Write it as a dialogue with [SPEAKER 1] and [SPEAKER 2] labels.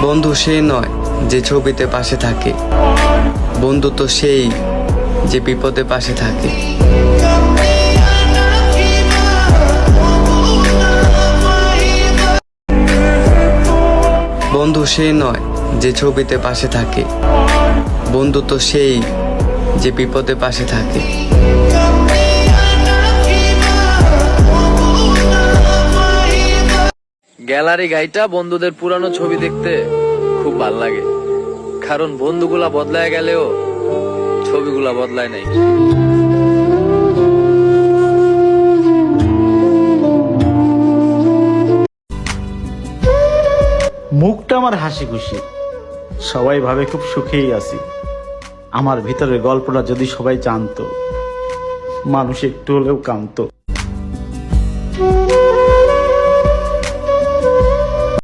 [SPEAKER 1] বন্ধু সেই নয় যে ছবিতে পাশে থাকে, বন্ধু তো সেই যে বিপদে পাশে থাকে। বন্ধু সেই নয় যে ছবিতে পাশে থাকে, বন্ধু তো সেই যে বিপদে পাশে থাকে।
[SPEAKER 2] গ্যালারি ঘাইটা বন্ধুদের পুরানো ছবি দেখতে খুব ভাল লাগে, কারণ বন্ধুগুলা বদলায় গেলেও ছবিগুলা বদলায় নাই।
[SPEAKER 3] মুখটা আমার হাসি খুশি, সবাই ভাবে খুব সুখেই আছি। আমার ভিতরের গল্পটা যদি সবাই জানতো, মানুষ একটু হলেও কাঁদতো।